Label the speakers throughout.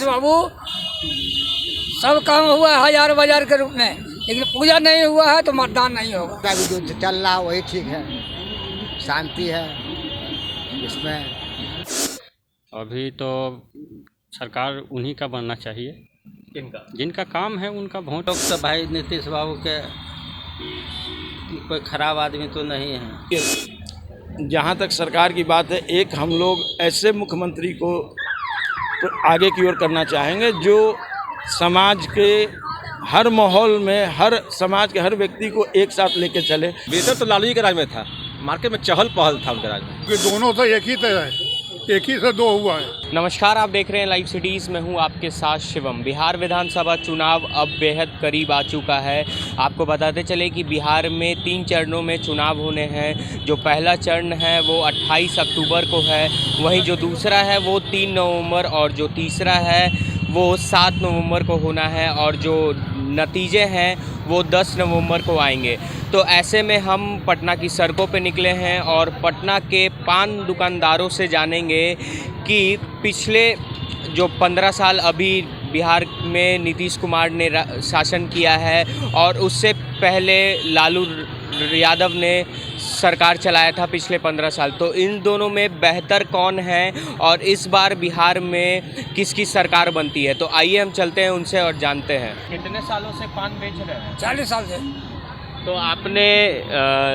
Speaker 1: बाबू सब काम हुआ है हजार बाजार के रूप में, लेकिन पूजा नहीं हुआ है तो मतदान नहीं होगा।
Speaker 2: अभी जो चल रहा वही ठीक है, शांति है इसमें।
Speaker 3: अभी तो सरकार उन्हीं का बनना चाहिए जिनका काम है उनका वोट।
Speaker 4: तो भाई नीतीश बाबू के कोई खराब आदमी तो नहीं है।
Speaker 5: जहाँ तक सरकार की बात है, एक हम लोग ऐसे मुख्यमंत्री को आगे की ओर करना चाहेंगे जो समाज के हर माहौल में, हर समाज के हर व्यक्ति को एक साथ लेके चले।
Speaker 6: बेहतर तो लालू जी के राज में था, मार्केट में चहल पहल था उनके राज में।
Speaker 7: ये दोनों तो एक ही तरह है, एक ही से दो हुआ है।
Speaker 8: नमस्कार, आप देख रहे हैं लाइव सिटीज़। मैं हूं आपके साथ शिवम। बिहार विधानसभा चुनाव अब बेहद करीब आ चुका है। आपको बताते चले कि बिहार में 3 चरणों में चुनाव होने हैं। जो पहला चरण है वो 28 अक्टूबर को है, वहीं जो दूसरा है वो 3 नवंबर और जो तीसरा है वो 7 नवंबर को होना है, और जो नतीजे हैं वो 10 नवंबर को आएंगे। तो ऐसे में हम पटना की सड़कों पे निकले हैं और पटना के पान दुकानदारों से जानेंगे कि पिछले जो 15 साल अभी बिहार में नीतीश कुमार ने शासन किया है और उससे पहले लालू यादव ने सरकार चलाया था पिछले 15 साल, तो इन दोनों में बेहतर कौन है और इस बार बिहार में किसकी सरकार बनती है। तो आइए हम चलते हैं उनसे और जानते हैं। कितने सालों से पान बेच रहे हैं?
Speaker 1: 40 साल से।
Speaker 8: तो आपने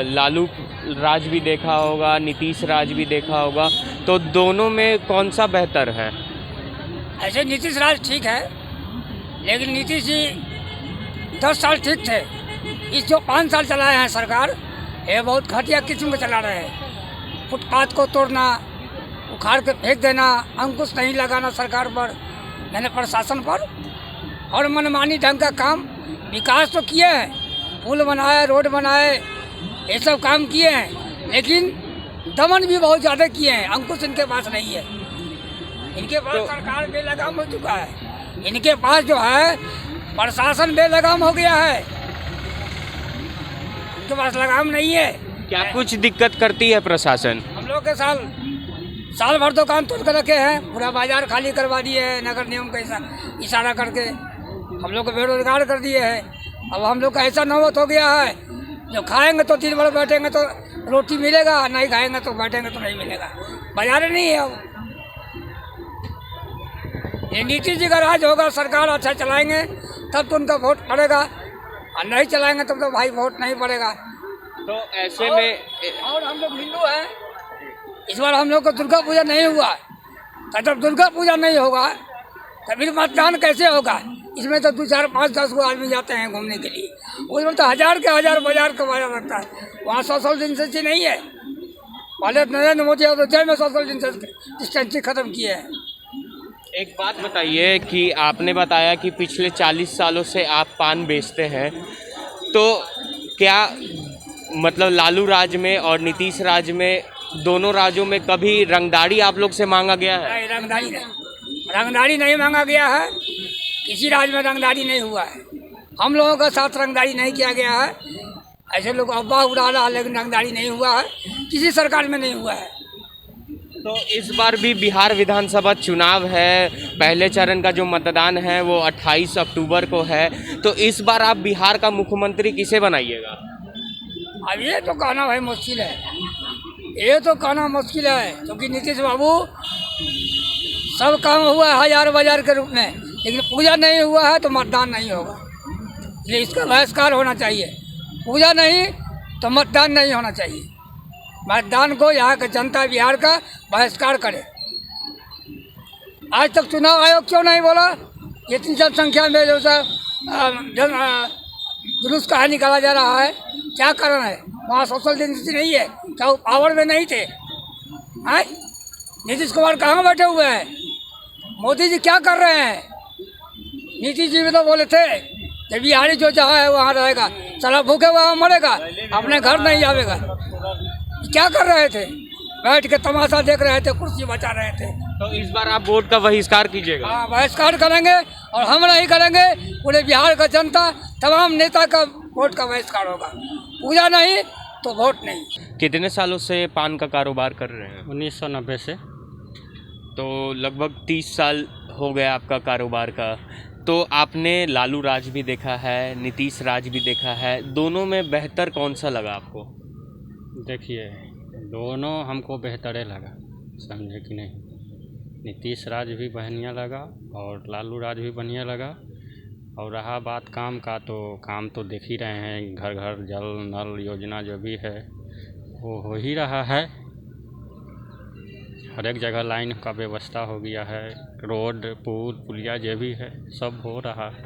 Speaker 8: लालू राज भी देखा होगा, नीतीश राज भी देखा होगा, तो दोनों में कौन सा बेहतर है?
Speaker 1: ऐसे नीतीश राज ठीक है, लेकिन नीतीश जी 10 साल ठीक थे। इस जो 5 साल चलाए हैं सरकार, ये बहुत घटिया किस्म के चला रहे हैं। फुटपाथ को तोड़ना, उखाड़ के फेंक देना, अंकुश नहीं लगाना सरकार पर, मैंने प्रशासन पर, और मनमानी ढंग का काम। विकास तो किए हैं, पुल बनाए, रोड बनाए, ये सब काम किए हैं, लेकिन दमन भी बहुत ज़्यादा किए हैं। अंकुश इनके पास नहीं है। इनके पास तो सरकार बेलगाम हो चुका है। इनके पास जो है प्रशासन बेलगाम हो गया है, इनके पास लगाम नहीं है।
Speaker 8: क्या कुछ दिक्कत करती है प्रशासन?
Speaker 1: हम लोग के साल भर दुकान तोड़ कर रखे हैं, पूरा बाजार खाली करवा दिए हैं, नगर निगम का इशारा करके हम लोग को बेरोजगार कर दिए हैं। अब हम लोग का ऐसा नौबत हो गया है, जो खाएंगे तो 3 बार बैठेंगे तो रोटी मिलेगा, नहीं खाएंगे तो बैठेंगे तो नहीं मिलेगा। बाजार नहीं है। अब ये नीतीश जी का राज होगा, सरकार अच्छा चलाएंगे तब तो उनका वोट पड़ेगा, और नहीं चलाएंगे तब तो भाई वोट नहीं पड़ेगा।
Speaker 8: तो ऐसे में
Speaker 1: और हम लोग हिंदू हैं, इस बार हम लोग को दुर्गा पूजा नहीं हुआ, तो जब दुर्गा पूजा नहीं होगा तभी मतदान कैसे होगा? इसमें तो 2, 4, 5, 10 गो आदमी जाते हैं घूमने के लिए, उसमें तो हजार के हजार बाजार का बाजार लगता है। वहाँ सोशल डिस्टेंसिंग नहीं है। पहले नरेंद्र मोदी अयोध्या में सोशल डिस्टेंसिंग खत्म किए हैं।
Speaker 8: एक बात बताइए कि आपने बताया कि पिछले 40 सालों से आप पान बेचते हैं, तो क्या मतलब लालू राज में और नीतीश राज में, दोनों राज्यों में कभी रंगदारी आप लोग से मांगा गया है?
Speaker 1: नहीं, रंगदारी नहीं मांगा गया है। किसी राज्य में रंगदारी नहीं हुआ है। हम लोगों का साथ रंगदारी नहीं किया गया है। ऐसे लोग अफवाह उड़ा रहा है, लेकिन रंगदारी नहीं हुआ है, किसी सरकार में नहीं हुआ है।
Speaker 8: तो इस बार भी बिहार विधानसभा चुनाव है, पहले चरण का जो मतदान है वो 28 अक्टूबर को है, तो इस बार आप बिहार का मुख्यमंत्री किसे बनाइएगा?
Speaker 1: अब ये तो कहना भाई मुश्किल है, ये तो कहना मुश्किल है, क्योंकि नीतीश बाबू सब काम हुआ है हजार बाजार के रूप में, लेकिन पूजा नहीं हुआ है तो मतदान नहीं होगा। इसलिए इसका बहिष्कार होना चाहिए। पूजा नहीं तो मतदान नहीं होना चाहिए। मतदान को यहाँ का जनता बिहार का बहिष्कार करे। आज तक चुनाव आयोग क्यों नहीं बोला? इतनी जनसंख्या में जो जुलूस कहाँ निकाला जा रहा है, क्या कारण है? वहाँ सोशल डिस्टेंसिंग नहीं है, क्या वो पावर में नहीं थे? हैं? नीतीश कुमार कहाँ बैठे हुए हैं? मोदी जी क्या कर रहे हैं? नीतीश जी भी तो बोले थे कि बिहारी जो जहाँ है वहाँ रहेगा, साला भूखे वहाँ मरेगा, अपने घर नहीं आवेगा। क्या कर रहे थे? बैठ के तमाशा देख रहे थे, कुर्सी बचा रहे थे।
Speaker 8: तो इस बार आप वोट का बहिष्कार कीजिएगा?
Speaker 1: हाँ, बहिष्कार करेंगे, और हम नहीं करेंगे, पूरे बिहार का जनता, तमाम नेता का वोट का बहिष्कार होगा। पूजा नहीं तो वोट नहीं।
Speaker 8: कितने सालों से पान का कारोबार कर रहे हैं?
Speaker 3: 1990 से।
Speaker 8: तो लगभग 30 साल हो गया आपका कारोबार का। तो आपने लालू राज भी देखा है, नीतीश राज भी देखा है, दोनों में बेहतर कौन सा लगा आपको?
Speaker 3: देखिए, दोनों हमको बेहतरे लगा, समझे कि नहीं। नीतीश राज भी बढ़िया लगा और लालू राज भी बढ़िया लगा। और रहा बात काम का, तो काम तो देख ही रहे हैं, घर घर जल नल योजना जो भी है वो हो ही रहा है। हर एक जगह लाइन का व्यवस्था हो गया है, रोड पुल पुलिया जो भी है सब हो रहा है।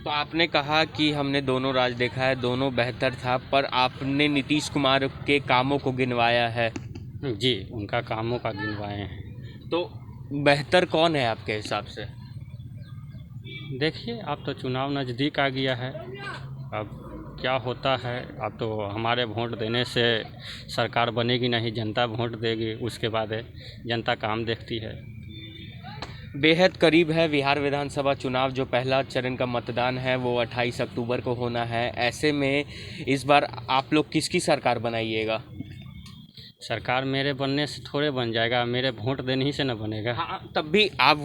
Speaker 8: तो आपने कहा कि हमने दोनों राज देखा है, दोनों बेहतर था, पर आपने नीतीश कुमार के कामों को गिनवाया है।
Speaker 3: जी, उनका कामों का गिनवाए हैं।
Speaker 8: तो बेहतर कौन है आपके हिसाब से?
Speaker 3: देखिए, अब तो चुनाव नज़दीक आ गया है, अब क्या होता है। अब तो हमारे वोट देने से सरकार बनेगी नहीं, जनता वोट देगी, उसके बाद जनता काम देखती है।
Speaker 8: बेहद करीब है बिहार विधानसभा चुनाव। जो पहला चरण का मतदान है वो 28 अक्टूबर को होना है। ऐसे में इस बार आप लोग किसकी सरकार बनाइएगा?
Speaker 3: सरकार मेरे बनने से थोड़े बन जाएगा, मेरे वोट देने ही से न बनेगा।
Speaker 8: हाँ, तब भी आप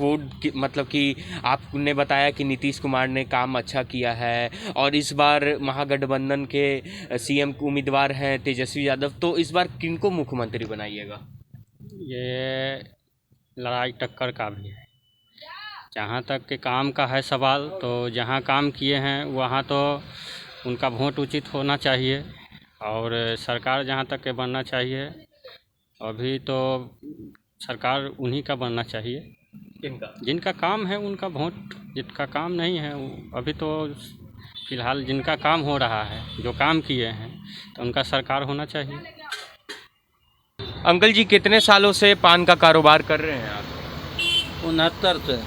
Speaker 8: मतलब कि आपने बताया कि नीतीश कुमार ने काम अच्छा किया है और इस बार महागठबंधन के सीएम उम्मीदवार हैं तेजस्वी यादव। तो इस बार किनको मुख्यमंत्री बनाइएगा?
Speaker 3: ये लड़ाई टक्कर का भी है। जहाँ तक के काम का है सवाल, तो जहाँ काम किए हैं वहाँ तो उनका वोट उचित होना चाहिए और सरकार जहाँ तक के बनना चाहिए। अभी तो सरकार उन्हीं का बनना चाहिए जिनका काम है, उनका वोट। जिनका काम नहीं है, अभी तो फिलहाल जिनका काम हो रहा है, जो काम किए हैं, तो उनका सरकार होना चाहिए।
Speaker 8: अंकल जी, कितने सालों से पान का कारोबार कर रहे हैं आप?
Speaker 4: 69 से।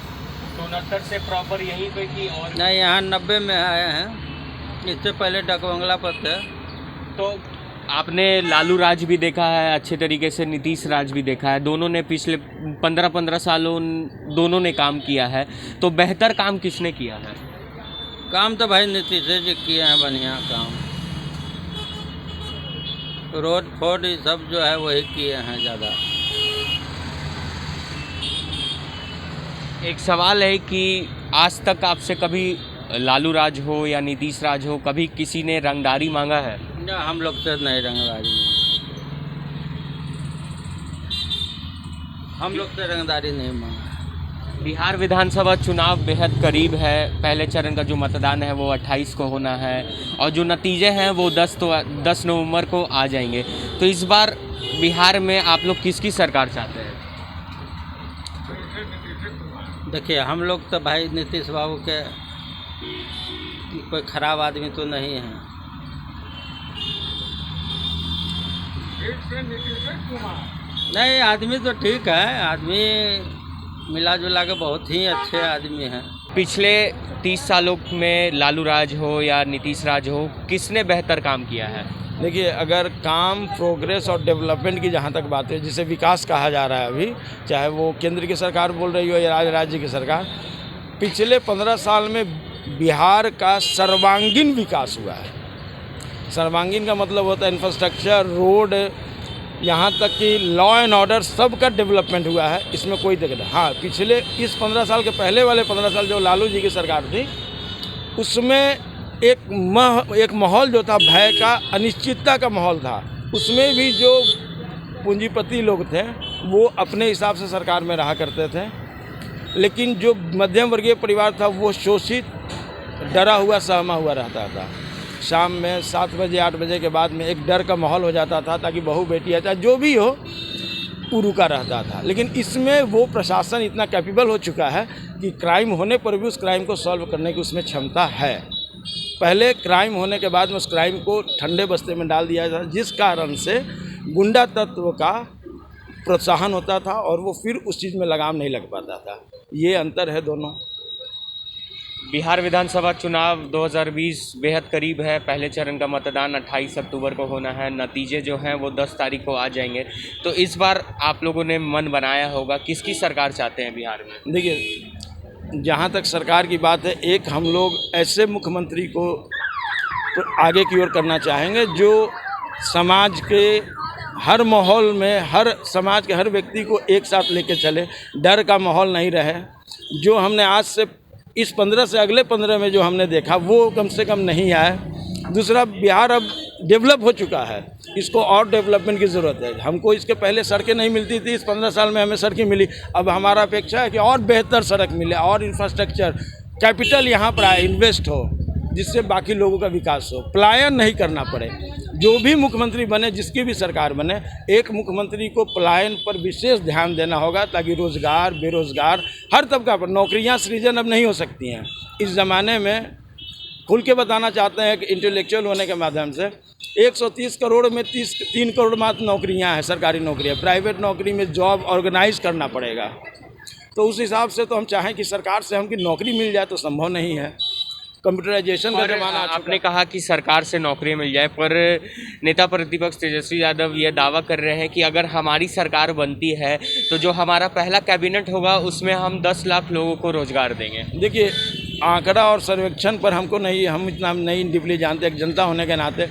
Speaker 8: 69 से प्रॉपर यहीं पे कि और?
Speaker 4: नहीं, यहाँ 90 में आए हैं। इससे पहले डकबंगला पर थे।
Speaker 8: तो आपने लालू राज भी देखा है अच्छे तरीके से, नीतीश राज भी देखा है, दोनों ने पिछले 15-15 सालों दोनों ने काम किया है। तो बेहतर काम किसने किया है?
Speaker 4: काम तो भाई नीतीश जी किए हैं, बढ़िया काम। रोड फोड ये सब जो है वही किए हैं ज़्यादा।
Speaker 8: एक सवाल है कि आज तक आपसे कभी लालू राज हो या नीतीश राज हो, कभी किसी ने रंगदारी मांगा है?
Speaker 4: ना, हम लोग से नहीं रंगदारी, हम लोग से रंगदारी नहीं मांगा।
Speaker 8: बिहार विधानसभा चुनाव बेहद करीब है। पहले चरण का जो मतदान है वो 28 को होना है और जो नतीजे हैं वो 10 नवंबर को आ जाएंगे। तो इस बार बिहार में आप लोग किसकी सरकार चाहते हैं?
Speaker 4: देखिए, हम लोग तो भाई नीतीश बाबू के कोई ख़राब आदमी तो नहीं है। नहीं, आदमी तो ठीक है, आदमी मिला जुला के बहुत ही अच्छे आदमी हैं।
Speaker 8: पिछले 30 सालों में लालू राज हो या नीतीश राज हो, किसने बेहतर काम किया है?
Speaker 5: देखिए, अगर काम प्रोग्रेस और डेवलपमेंट की जहाँ तक बात है, जिसे विकास कहा जा रहा है अभी, चाहे वो केंद्र की सरकार बोल रही हो या राज्य की सरकार, पिछले 15 साल में बिहार का सर्वांगीण विकास हुआ है। सर्वांगीण का मतलब होता है इंफ्रास्ट्रक्चर, रोड, यहाँ तक कि लॉ एंड ऑर्डर, सब का डेवलपमेंट हुआ है, इसमें कोई दिक्कत नहीं। हाँ, पिछले इस 15 साल के पहले वाले 15 साल जो लालू जी की सरकार थी, उसमें एक माहौल जो था भय का, अनिश्चितता का माहौल था। उसमें भी जो पूंजीपति लोग थे वो अपने हिसाब से सरकार में रहा करते थे, लेकिन जो मध्यम वर्गीय परिवार था वो शोषित, डरा हुआ, सहमा हुआ रहता था। शाम में 7 बजे 8 बजे के बाद में एक डर का माहौल हो जाता था, ताकि बहू बेटी चाहे जो भी हो वो रुका रहता था। लेकिन इसमें वो प्रशासन इतना कैपेबल हो चुका है कि क्राइम होने पर भी उस क्राइम को सॉल्व करने की उसमें क्षमता है। पहले क्राइम होने के बाद में उस क्राइम को ठंडे बस्ते में डाल दिया जाता, जिस कारण से गुंडा तत्व का प्रोत्साहन होता था और वो फिर उस चीज़ में लगाम नहीं लग पाता था। ये अंतर है दोनों।
Speaker 8: बिहार विधानसभा चुनाव 2020 बेहद करीब है। पहले चरण का मतदान 28 अक्टूबर को होना है। नतीजे जो हैं वो 10 तारीख को आ जाएंगे। तो इस बार आप लोगों ने मन बनाया होगा, किसकी सरकार चाहते हैं बिहार में?
Speaker 5: देखिए, जहाँ तक सरकार की बात है, एक हम लोग ऐसे मुख्यमंत्री को आगे की ओर करना चाहेंगे जो समाज के हर माहौल में हर समाज के हर व्यक्ति को एक साथ लेके चले, डर का माहौल नहीं रहे। जो हमने आज से इस 15 से अगले 15 में जो हमने देखा वो कम से कम नहीं आए। दूसरा, बिहार अब डेवलप हो चुका है, इसको और डेवलपमेंट की ज़रूरत है। हमको इसके पहले सड़कें नहीं मिलती थी, इस 15 साल में हमें सड़कें मिली। अब हमारा अपेक्षा है कि और बेहतर सड़क मिले और इंफ्रास्ट्रक्चर कैपिटल यहाँ पर आए, इन्वेस्ट हो, जिससे बाकी लोगों का विकास हो, पलायन नहीं करना पड़े। जो भी मुख्यमंत्री बने, जिसकी भी सरकार बने, एक मुख्यमंत्री को पलायन पर विशेष ध्यान देना होगा, ताकि रोज़गार, बेरोज़गार, हर तबका पर नौकरियां सृजन अब नहीं हो सकती हैं। इस ज़माने में खुल के बताना चाहते हैं कि इंटेलेक्चुअल होने के माध्यम से 130 करोड़ में 3 करोड़ मात्र नौकरियां हैं, सरकारी नौकरियां। प्राइवेट नौकरी में जॉब ऑर्गेनाइज करना पड़ेगा। तो उस हिसाब से तो हम चाहें कि सरकार से हमकी नौकरी मिल जाए तो संभव नहीं है। कंप्यूटराइजेशन का जमाना आ चुका है।
Speaker 8: आपने कहा कि सरकार से नौकरी मिल जाए, पर नेता प्रतिपक्ष तेजस्वी यादव ये दावा कर रहे हैं कि अगर हमारी सरकार बनती है तो जो हमारा पहला कैबिनेट होगा उसमें हम 10 लाख लोगों को रोजगार देंगे।
Speaker 5: देखिए, आंकड़ा और सर्वेक्षण पर हमको नहीं, हम इतना नहीं डीपली जानते, एक जनता होने के नाते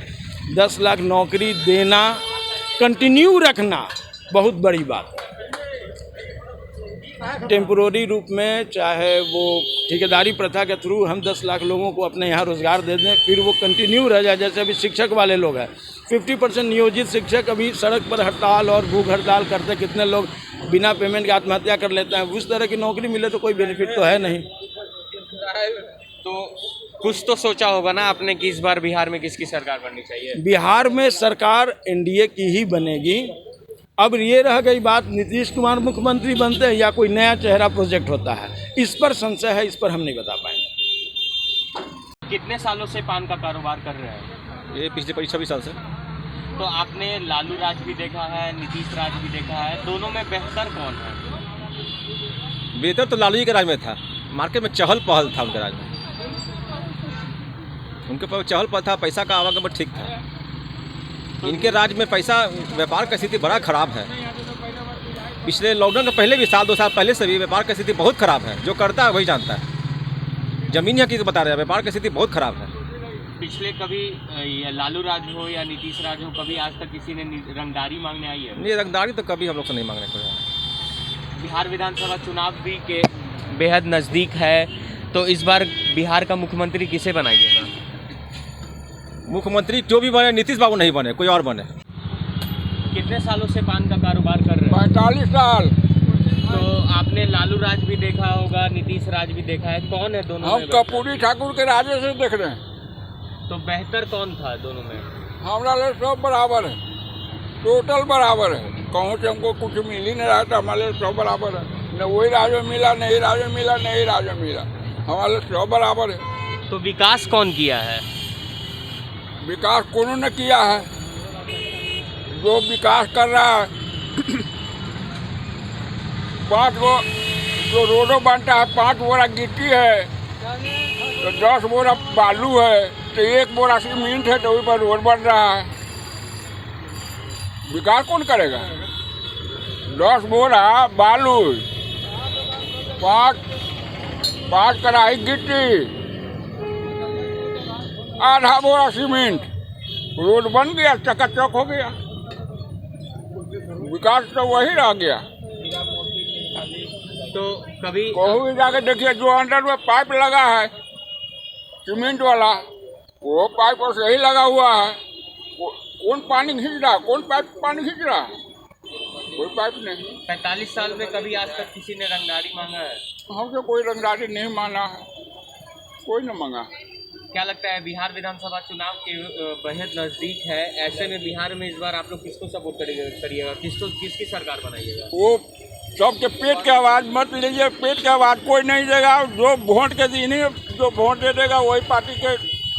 Speaker 5: 10 लाख नौकरी देना, कंटिन्यू रखना बहुत बड़ी बात है। टेम्पोररी रूप में, चाहे वो ठेकेदारी प्रथा के थ्रू हम 10 लाख लोगों को अपने यहाँ रोज़गार दे दें, फिर वो कंटिन्यू रह जाए। जैसे अभी शिक्षक वाले लोग हैं, 50% नियोजित शिक्षक अभी सड़क पर हड़ताल और भूख हड़ताल करते, कितने लोग बिना पेमेंट के आत्महत्या कर लेते हैं। उस तरह की नौकरी मिले तो कोई बेनिफिट तो है नहीं।
Speaker 8: तो कुछ तो सोचा होगा ना आपने कि इस बार बिहार में किसकी सरकार बननी चाहिए?
Speaker 5: बिहार में सरकार एनडीए की ही बनेगी। अब ये रह गई बात, नीतीश कुमार मुख्यमंत्री बनते हैं या कोई नया चेहरा प्रोजेक्ट होता है, इस पर संशय है, इस पर हम नहीं बता पाएंगे।
Speaker 8: कितने सालों से पान का कारोबार कर रहे हैं?
Speaker 6: ये पिछले 26 साल से।
Speaker 8: तो आपने लालू राज भी देखा है, नीतीश राज भी देखा है, दोनों में बेहतर कौन है?
Speaker 6: बेहतर तो लालू जी के राज में था। मार्केट में चहल पहल था उनके राज में, उनके पास चहल पहल था, पैसा का आवागमन ठीक था। इनके राज में पैसा, व्यापार की स्थिति बड़ा खराब है। पिछले लॉकडाउन के पहले भी, 2 साल पहले से भी व्यापार की स्थिति बहुत खराब है। जो करता है वही जानता है। जमीन यहाँ की बता रहे हैं, व्यापार की स्थिति बहुत खराब है।
Speaker 8: पिछले कभी ये लालू राज हो या नीतीश राज हो, कभी आज तक किसी ने रंगदारी मांगने आई है?
Speaker 6: नहीं, रंगदारी तो कभी हम लोग से नहीं मांगने को है।
Speaker 8: बिहार विधानसभा चुनाव भी के बेहद नज़दीक है, तो इस बार बिहार का मुख्यमंत्री किसे बनाइएगा?
Speaker 6: मुख्यमंत्री जो भी बने, नीतीश बाबू नहीं बने, कोई और बने।
Speaker 8: कितने सालों से पान का कारोबार कर रहे हैं?
Speaker 7: 45 साल।
Speaker 8: तो आपने लालू राज भी देखा होगा, नीतीश राज भी देखा है, कौन है दोनों में?
Speaker 7: हम कपूरी ठाकुर के राजे से देख रहे हैं।
Speaker 8: तो बेहतर कौन था दोनों में?
Speaker 7: हमारा लिए सब बराबर है, टोटल बराबर है। कहूँ से हमको कुछ मिल ही नहीं रहा था, हमारे लिए सब बराबर है। न वही राज में मिला, नहीं राज में मिला, नहीं राज में मिला, हमारे लिए सब बराबर है।
Speaker 8: तो विकास कौन किया है?
Speaker 7: विकास कौन ने किया है? जो विकास कर रहा है 5 गो जो रोडों बनता है, 5 बोरा गिट्टी है तो 10 बोरा बालू है, तो 1 बोरा सीमेंट है, तो वही पर रोड बन रहा है। विकास कौन करेगा? 10 बोरा बालू, 5 कड़ाही गिट्टी, आधा बोरा सीमेंट, रोड बन गया, चकाचक हो गया। विकास तो वही रह गया।
Speaker 8: तो कभी
Speaker 7: कहूँ भी जाके देखिए, जो अंडर में पाइप लगा है सीमेंट वाला, वो पाइप और सही लगा हुआ है। कौन पानी खींच रहा? कौन पाइप पानी खींच रहा है? कोई पाइप नहीं।
Speaker 8: 45 साल में कभी आज तक किसी ने रंगदारी मांगा है?
Speaker 7: हमसे कोई रंगदारी नहीं माना है, कोई न मांगा।
Speaker 8: क्या लगता है, बिहार विधानसभा चुनाव के बेहद नज़दीक है, ऐसे में बिहार में इस बार आप लोग किसको सपोर्ट करिएगा, किसकी सरकार बनाइएगा?
Speaker 7: वो सबके पेट की आवाज़ मत लीजिए, पेट की आवाज़ कोई नहीं देगा। जो वोट के दिन ही जो वोट दे देगा वही पार्टी के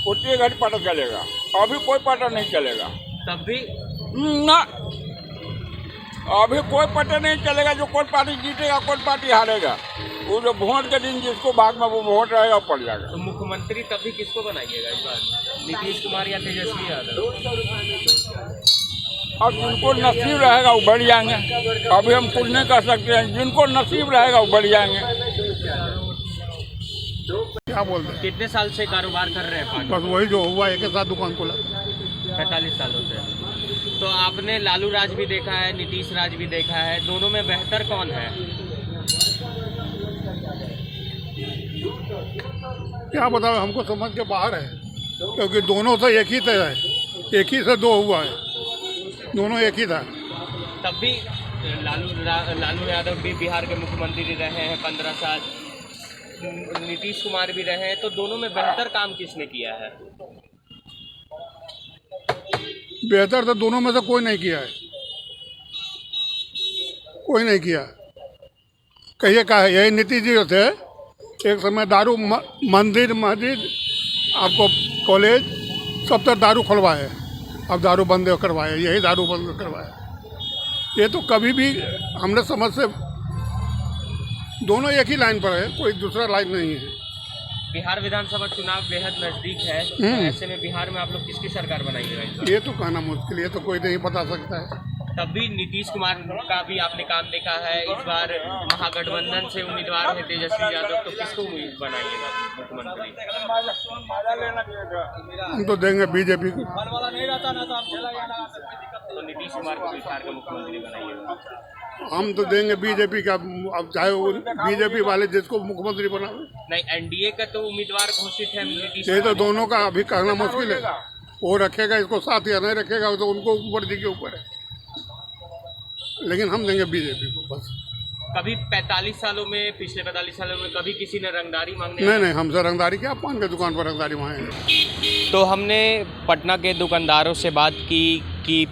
Speaker 7: उसी घड़ी पता चलेगा। अभी कोई पता नहीं चलेगा।
Speaker 8: तब भी
Speaker 7: ना, अभी कोई पता नहीं चलेगा जो कौन पार्टी जीतेगा, कौन पार्टी हारेगा। वो जो वोट के दिन जिसको भाग में वो वोट रहेगा पड़ जाएगा।
Speaker 8: तो मुख्यमंत्री तब भी किसको बनाइएगा इस बार, नीतीश कुमार या तेजस्वी यादव?
Speaker 7: अब जिनको नसीब रहेगा वो बढ़ जाएंगे। अभी हम कुछ नहीं कर सकते हैं, जिनको नसीब रहेगा वो बढ़ जाएंगे। क्या बोलते हैं?
Speaker 8: कितने साल से कारोबार कर रहे हैं?
Speaker 7: बस वही जो हुआ, एक साथ दुकान खोला।
Speaker 8: 45 सालों से। तो आपने लालू राज भी देखा है, नीतीश राज भी देखा है, दोनों में बेहतर कौन है?
Speaker 9: क्या बताओ, हमको समझ के बाहर है, क्योंकि दोनों से एक ही तरह है, एक ही से दो हुआ है, दोनों एक ही था।
Speaker 8: तब भी लालू यादव भी बिहार के मुख्यमंत्री रहे हैं 15 साल, नीतीश कुमार भी रहे हैं, तो दोनों में बेहतर काम किसने किया है?
Speaker 9: बेहतर तो दोनों में से कोई नहीं किया है, कोई नहीं किया। कहिए का है, यही नीतीश जी थे, एक समय दारू मंदिर मस्जिद आपको कॉलेज सब तक दारू खुलवाए, अब दारू बंद करवाए, यही दारू बंद करवाए। ये तो कभी भी हमने समझ से दोनों एक ही लाइन पर है, कोई दूसरा लाइन नहीं है।
Speaker 8: बिहार विधानसभा चुनाव बेहद नजदीक है, तो ऐसे में बिहार में आप लोग किसकी सरकार बनाएंगे?
Speaker 9: ये तो कहना मुश्किल, ये तो कोई नहीं बता सकता है।
Speaker 8: तब भी नीतीश कुमार का भी आपने काम देखा है, इस बार महागठबंधन से उम्मीदवार है तेजस्वी यादव, तो किसको बनाइएगा मुख्यमंत्री?
Speaker 9: हम तो देंगे बीजेपी को।
Speaker 8: तो नीतीश कुमार को बिहार का मुख्यमंत्री बनाइएगा?
Speaker 9: हम तो देंगे बीजेपी का, अब चाहे वो बीजेपी वाले जिसको मुख्यमंत्री बनावे।
Speaker 8: नहीं, एनडीए का तो उम्मीदवार घोषित है नीतीश।
Speaker 9: ये तो दोनों का अभी कहना मुश्किल है, वो रखेगा इसको साथ या नहीं रखेगा तो उनको ऊपर जी के ऊपर है, लेकिन हम देंगे बीजेपी को बस।
Speaker 8: कभी 45 सालों में, पिछले 45 सालों में कभी किसी ने रंगदारी मांगने?
Speaker 9: नहीं, हमसे रंगदारी क्या, पान के दुकान पर रंगदारी मांगेंगे।
Speaker 8: तो हमने पटना के दुकानदारों से बात की कि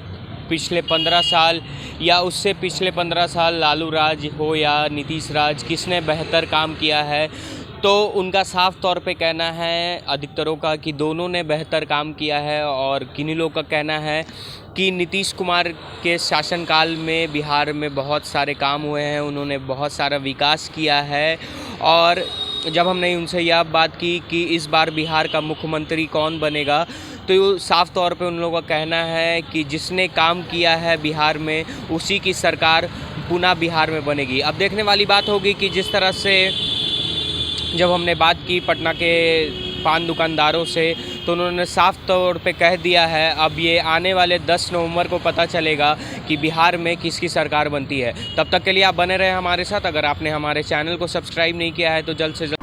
Speaker 8: पिछले 15 साल या उससे पिछले 15 साल लालू राज हो या नीतीश राज, किसने बेहतर काम किया है, तो उनका साफ तौर पे कहना है अधिकतरों का कि दोनों ने बेहतर काम किया है, और किन्हीं लोगों का कहना है कि नीतीश कुमार के शासनकाल में बिहार में बहुत सारे काम हुए हैं, उन्होंने बहुत सारा विकास किया है। और जब हमने उनसे यह बात की कि इस बार बिहार का मुख्यमंत्री कौन बनेगा, तो साफ तौर पे उन लोगों का कहना है कि जिसने काम किया है बिहार में उसी की सरकार पुनः बिहार में बनेगी। अब देखने वाली बात होगी कि जिस तरह से जब हमने बात की पटना के पान दुकानदारों से, तो उन्होंने साफ तौर पे कह दिया है अब ये आने वाले 10 नवंबर को पता चलेगा कि बिहार में किसकी सरकार बनती है। तब तक के लिए आप बने रहे हमारे साथ। अगर आपने हमारे चैनल को सब्सक्राइब नहीं किया है तो जल्द से जल्द